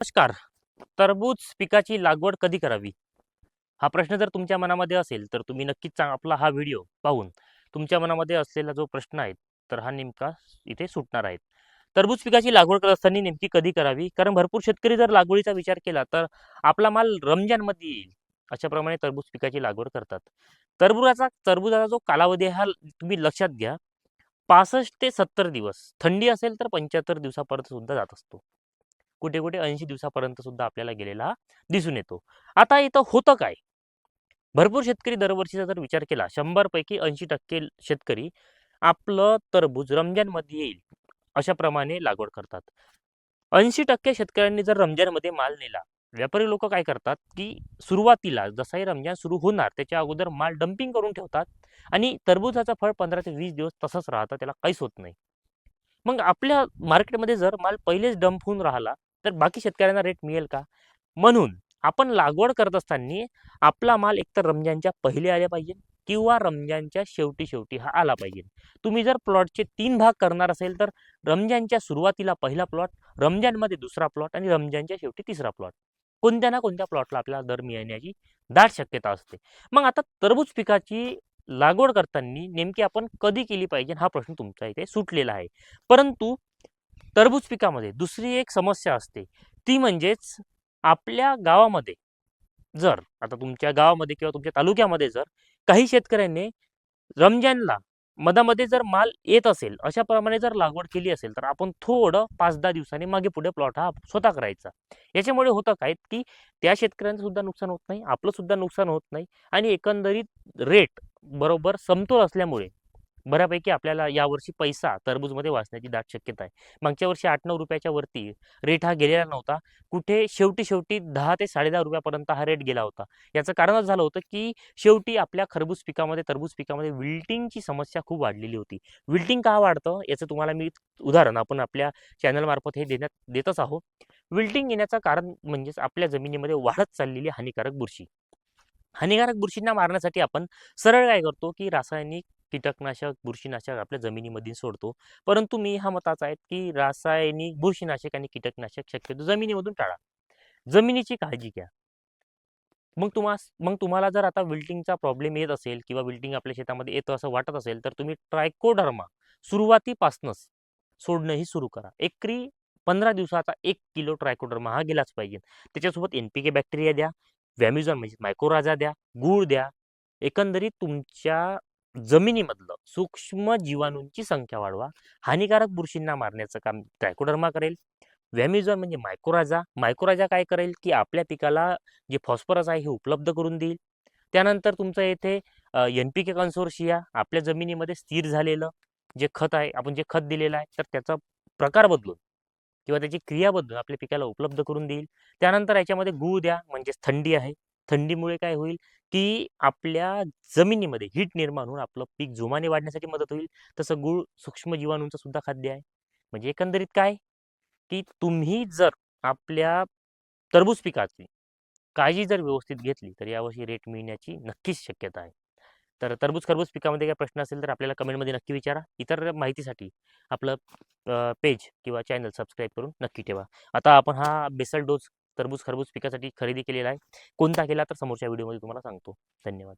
नमस्कार. टरबूज पिकाची लागवड कधी करावी? हा प्रश्न जर तुमच्या मनामध्ये असेल, तर तुम्ही नक्कीच आपला हा व्हिडिओ पाहून तुमच्या मनामध्ये असलेला जो प्रश्न आहे, तर हा नेमका इथे सुटणार आहे. टरबूज पिकाची लागवड करत असताना नेमकी कधी करावी? कारण भरपूर शेतकरी जर लागवडीचा विचार केला, तर आपला माल रमजानमध्ये येईल, अशाप्रमाणे टरबूज पिकाची लागवड करतात. टरबुजाचा जो कालावधी आहे, हा तुम्ही लक्षात घ्या. 65 ते 70 दिवस. थंडी असेल तर 75 दिवसापर्यंत सुद्धा जात असतो. कुठे कुठे 80 दिवसापर्यंत सुद्धा आपल्याला गेलेला दिसून येतो. आता इथं होतं काय? भरपूर शेतकरी दरवर्षीचा जर विचार केला, 100 पैकी 80% शेतकरी आपलं टरबूज रमजानमध्ये येईल अशा प्रमाणे लागवड करतात. 80% शेतकऱ्यांनी जर रमजानमध्ये माल नेला, व्यापारी लोक काय करतात, की सुरुवातीला जसाही रमजान सुरू होणार त्याच्या अगोदर माल डंपिंग करून ठेवतात आणि टरबुजाचं फळ 15 ते 20 दिवस तसंच राहतं, त्याला काहीच होत नाही. मग आपल्या मार्केटमध्ये जर माल पहिलेच डंप होऊन राहिला, तर बाकी शेतकऱ्यांना रेट मिळेल का? म्हणून आपण लागवड करत असताना आपला माल एकतर रमजानच्या पहिले आले पाहिजे किंवा रमजानच्या शेवटी हा आला पाहिजे. तुम्ही जर प्लॉटचे 3 भाग करणार असेल, तर रमजानच्या सुरुवातीला पहिला प्लॉट, रमजानमध्ये दुसरा प्लॉट आणि रमजानच्या शेवटी तिसरा प्लॉट. कोणत्या ना कोणत्या प्लॉटला आपल्याला दर मिळण्याची दाट शक्यता असते. मग आता टरबूज पिकाची लागवड करताना नेमकी आपण कधी केली पाहिजे, हा प्रश्न तुमच्या इथे सुटलेला आहे. परंतु टरबूज पिकामध्ये दुसरी एक समस्या असते, ती म्हणजेच आपल्या गावामध्ये जर आता तुमच्या गावामध्ये किंवा तुमच्या तालुक्यामध्ये जर काही शेतकऱ्यांनी रमजानला मधामध्ये जर माल येत असेल, अशाप्रमाणे जर लागवड केली असेल, तर आपण थोडं 5-10 दिवसांनी मागे पुढे प्लॉट हा स्वतः करायचा. याच्यामुळे होतं काय, की त्या शेतकऱ्यांचं सुद्धा नुकसान होत नाही, आपलं सुद्धा नुकसान होत नाही आणि एकंदरीत रेट बरोबर समतोल असल्यामुळे बऱ्यापैकी आपल्याला यावर्षी पैसा टरबूजमध्ये वाचण्याची दाट शक्यता आहे. मागच्या वर्षी 8-9 रुपयाच्या वरती रेट हा गेलेला नव्हता. कुठे शेवटी 10 ते 10.5 रुपयापर्यंत हा रेट गेला होता. याचं कारणच झालं होतं, की शेवटी आपल्या टरबूज पिकामध्ये विल्टिंगची समस्या खूप वाढलेली होती. विल्टिंग का वाढतं, याचं तुम्हाला मी उदाहरण आपण आपल्या चॅनलमार्फत हे देतच आहोत. विल्टिंग येण्याचं कारण म्हणजेच आपल्या जमिनीमध्ये वाढत चाललेली हानिकारक बुरशी. हानिकारक बुरशींना मारण्यासाठी आपण सरळ काय करतो, की रासायनिक कीटकनाशक, बुरशीनाशक आपल्या जमिनीमध्ये सोडतो. परंतु मी ह्या मताचा आहे, की रासायनिक बुरशीनाशक आणि कीटकनाशक शक्यतो जमिनीमधून टाळा. जमिनीची काळजी घ्या. मग तुम्हाला जर आता विल्टिंगचा प्रॉब्लेम येत असेल किंवा विल्टिंग आपल्या शेतामध्ये येतं असं वाटत असेल, तर तुम्ही ट्रायकोडर्मा सुरुवातीपासूनच सोडणंही सुरू करा. एकरी 15 दिवसाचा 1 किलो ट्रायकोडर्मा हा गेलाच पाहिजे. त्याच्यासोबत एन-पी-के बॅक्टेरिया द्या, व्हॅम्युझॉन म्हणजे मायकोराझा द्या, गूळ द्या. एकंदरीत तुमच्या जमिनीमधलं सूक्ष्म जीवाणूंची संख्या वाढवा. हानिकारक बुरशींना मारण्याचं काम ट्रायकोडर्मा करेल. व्हॅमिझॉन म्हणजे मायक्रोराजा काय करेल, की आपल्या पिकाला जे फॉस्फरस आहे हे उपलब्ध करून देईल. त्यानंतर तुमचं येथे एन-पी-के कन्सोर्शिया आपल्या जमिनीमध्ये स्थिर झालेलं जे खत आहे, आपण जे खत दिलेलं आहे, तर त्याचा प्रकार बदलून किंवा त्याची क्रिया बदलून आपल्या पिकाला उपलब्ध करून देईल. त्यानंतर याच्यामध्ये गूळ द्या, म्हणजेच थंडी आहे. थंडीमुळे काय होईल, की आपल्या जमिनीमध्ये हीट निर्माण होऊन आपलं पीक जोमाने वाढण्यासाठी मदत होईल. तसं गूळ सूक्ष्म जीवाणूंचं सुद्धा खाद्य आहे. म्हणजे एकंदरीत काय, की तुम्ही जर आपल्या टरबूज पिकाची काळजी जर व्यवस्थित घेतली, तर यावर्षी रेट मिळण्याची नक्कीच शक्यता आहे. तर खरबूज पिकामध्ये काही प्रश्न असेल, तर आपल्याला कमेंटमध्ये नक्की विचारा. इतर माहितीसाठी आपलं पेज किंवा चॅनल सबस्क्राईब करून नक्की ठेवा. आता आपण हा बेसल डोस खरबूज पिकासाठी खरेदी केलेला आहे. कोणता केला तर समोरच्या व्हिडिओमध्ये तुम्हाला सांगतो. धन्यवाद.